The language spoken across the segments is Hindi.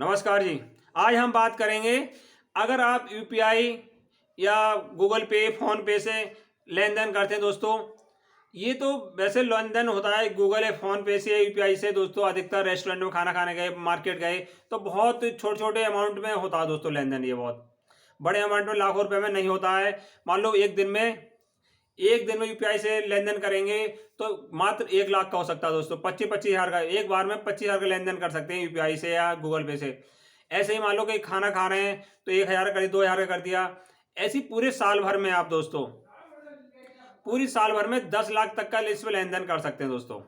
नमस्कार जी। आज हम बात करेंगे, अगर आप यूपीआई या गूगल पे, फ़ोन पे से लेन-देन करते हैं दोस्तों, ये तो वैसे लेन-देन होता है गूगल या फ़ोन पे से, यूपीआई से दोस्तों। अधिकतर रेस्टोरेंट में खाना खाने गए, मार्केट गए, तो बहुत छोटे-छोटे अमाउंट में होता है दोस्तों लेन-देन। ये बहुत बड़े अमाउंट में, लाखों रुपए में नहीं होता है। मान लो एक दिन में यूपीआई से लेन-देन करेंगे तो मात्र 1 लाख का हो सकता है दोस्तों। 25-25 हज़ार का एक बार में 25 हज़ार का लेन-देन कर सकते हैं यूपीआई से या गूगल पे से। ऐसे ही मान लो कि खाना खा रहे हैं तो 1,000 का कर दिया, 2,000 का कर दिया। ऐसे ही पूरे साल भर में आप दोस्तों, पूरी साल भर में 10 लाख तक का इसमें लेन-देन कर सकते हैं दोस्तों।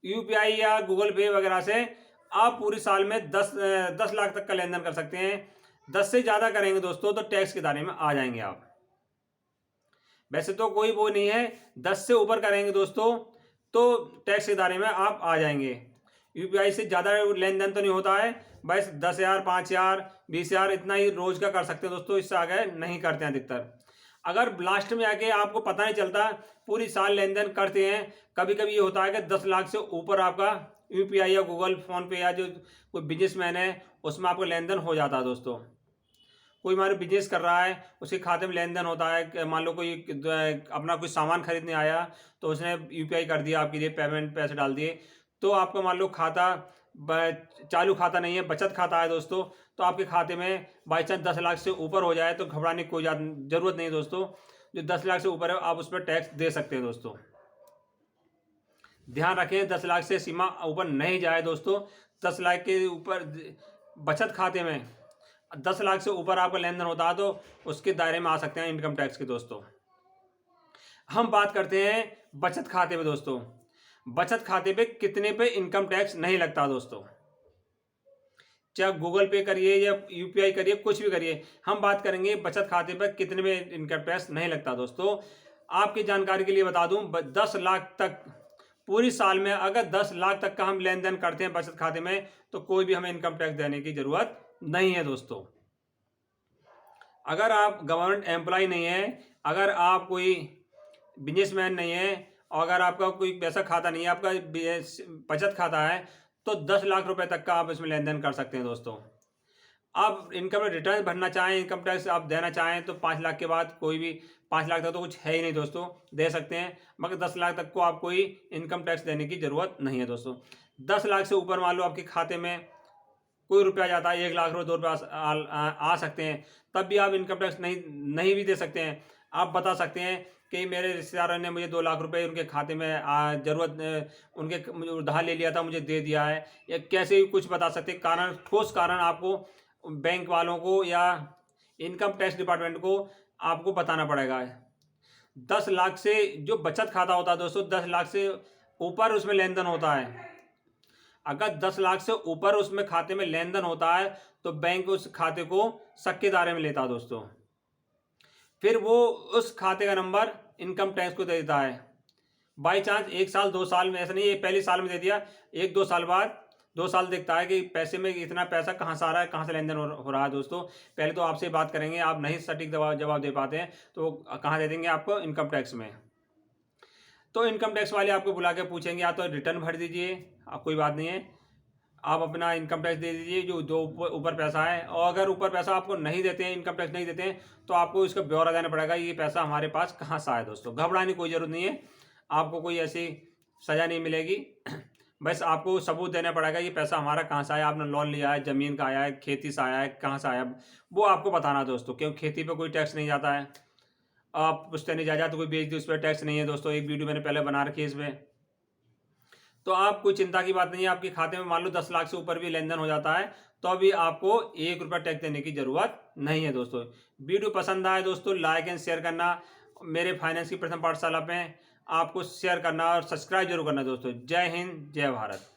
यूपीआई या गूगल पे वगैरह से आप पूरी साल में 10 लाख तक का लेन-देन कर सकते हैं। 10 से ज़्यादा करेंगे दोस्तों तो टैक्स के दायरे में आ जाएंगे आप। वैसे तो कोई वो नहीं है, 10 से ऊपर करेंगे दोस्तों तो टैक्स के दायरे में आप आ जाएंगे। यूपीआई से ज़्यादा लेन-देन तो नहीं होता है, बस 10,000, 5,000, 20,000 इतना ही रोज़ का कर सकते हैं दोस्तों। इससे आगे नहीं करते हैं अधिकतर। अगर लास्ट में आके आपको पता नहीं चलता, पूरी साल लेन-देन करते हैं, कभी-कभी ये होता है कि 10 लाख से ऊपर आपका यूपीआई या गूगल, फ़ोन पे या जो कोई बिज़नेसमैन है, उसमें आपका लेन-देन हो जाता है दोस्तों। कोई मान लो बिजनेस कर रहा है, उसके खाते में लेन-देन होता है कि मान लो कोई अपना कोई सामान खरीदने आया, तो उसने यूपीआई कर दिया आपके लिए, पेमेंट पैसे डाल दिए। तो आपका मान लो खाता चालू खाता नहीं है, बचत खाता है दोस्तों। तो आपके खाते में बाई चांस 10 लाख से ऊपर हो जाए तो घबराने की कोई ज़रूरत नहीं है दोस्तों। जो 10 लाख से ऊपर है आप उस पर टैक्स दे सकते हैं दोस्तों। ध्यान रखें, 10 लाख से सीमा ऊपर नहीं जाए दोस्तों। 10 लाख के ऊपर बचत खाते में 10 लाख से ऊपर आपका लेन-देन होता है तो उसके दायरे में आ सकते हैं इनकम टैक्स के दोस्तों। हम बात करते हैं बचत खाते पे दोस्तों। बचत खाते पे कितने पे इनकम टैक्स नहीं लगता दोस्तों। चाहे गूगल पे करिए या यूपीआई करिए, कुछ भी करिए, हम बात करेंगे बचत खाते पर कितने में इनकम टैक्स नहीं लगता दोस्तों। आपकी जानकारी के लिए बता दूं, 10 लाख तक पूरी साल में अगर 10 लाख तक का हम लेन-देन करते हैं बचत खाते में, तो कोई भी हमें इनकम टैक्स देने की ज़रूरत नहीं है दोस्तों। अगर आप गवर्नमेंट एम्प्लॉय नहीं है, अगर आप कोई बिजनेसमैन नहीं है, और अगर आपका कोई पैसा खाता नहीं है, आपका बचत खाता है, तो 10 लाख रुपए तक का आप इसमें लेन-देन कर सकते हैं दोस्तों। आप इनकम रिटर्न भरना चाहें, इनकम टैक्स आप देना चाहें तो 5 लाख के बाद कोई भी, 5 लाख तक तो कुछ है ही नहीं दोस्तों, दे सकते हैं। मगर 10 लाख तक को आप कोई इनकम टैक्स देने की ज़रूरत नहीं है दोस्तों। 10 लाख से ऊपर मान लो आपके खाते में कोई रुपया जाता है, 1 लाख रुपये, 2 रुपये आ सकते हैं, तब भी आप इनकम टैक्स नहीं नहीं भी दे सकते हैं। आप बता सकते हैं कि मेरे रिश्तेदारों ने मुझे 2 लाख रुपए उनके खाते में उनके मुझे उधार ले लिया था, मुझे दे दिया है, या कैसे भी कुछ बता सकते हैं। कारण, ठोस कारण आपको बैंक वालों को या इनकम टैक्स डिपार्टमेंट को आपको बताना पड़ेगा। 10 लाख से जो बचत खाता होता है दोस्तों, 10 लाख से ऊपर उसमें लेन-देन होता है। अगर 10 लाख से ऊपर उसमें खाते में लेन-देन होता है तो बैंक उस खाते को शक के दायरे में लेता है दोस्तों। फिर वो उस खाते का नंबर इनकम टैक्स को दे देता है। बाई चांस 1 साल 2 साल में, ऐसा नहीं है पहले साल में दे दिया, 1-2 साल बाद, 2 साल देखता है कि पैसे में इतना पैसा कहाँ से आ रहा है, कहाँ से लेन-देन हो रहा है दोस्तों। पहले तो आपसे बात करेंगे, आप नहीं सटीक जवाब दे पाते हैं तो कहाँ दे देंगे आपको, इनकम टैक्स में। तो इनकम टैक्स वाले आपको बुला के पूछेंगे, या तो रिटर्न भर दीजिए, कोई बात नहीं है, आप अपना इनकम टैक्स दे दीजिए जो ऊपर पैसा है। और अगर ऊपर पैसा आपको नहीं देते हैं, इनकम टैक्स नहीं देते हैं, तो आपको इसका ब्यौरा देना पड़ेगा, ये पैसा हमारे पास कहाँ से आया दोस्तों। घबराने की कोई ज़रूरत नहीं है, आपको कोई ऐसी सज़ा नहीं मिलेगी। बस आपको सबूत देना पड़ेगा, ये पैसा हमारा कहाँ से आया, आपने लोन लिया है, ज़मीन का आया है, खेती से आया है, कहाँ से आया, वो आपको बताना दोस्तों। क्योंकि खेती पे कोई टैक्स नहीं जाता है। आप पुश्तैनी जायदाद तो कोई बेच दी, उस पर टैक्स नहीं है दोस्तों। एक वीडियो मैंने पहले बना रखी है इसमें। तो आप कोई चिंता की बात नहीं है। आपके खाते में मान लो 10 लाख से ऊपर भी लेन-देन हो जाता है तो अभी आपको 1 रुपया टैक्स देने की ज़रूरत नहीं है दोस्तों। वीडियो पसंद आए दोस्तों, लाइक एंड शेयर करना। मेरे फाइनेंस की प्रथम पाठशाला पे आपको शेयर करना और सब्सक्राइब जरूर करना दोस्तों। जय हिंद, जय भारत।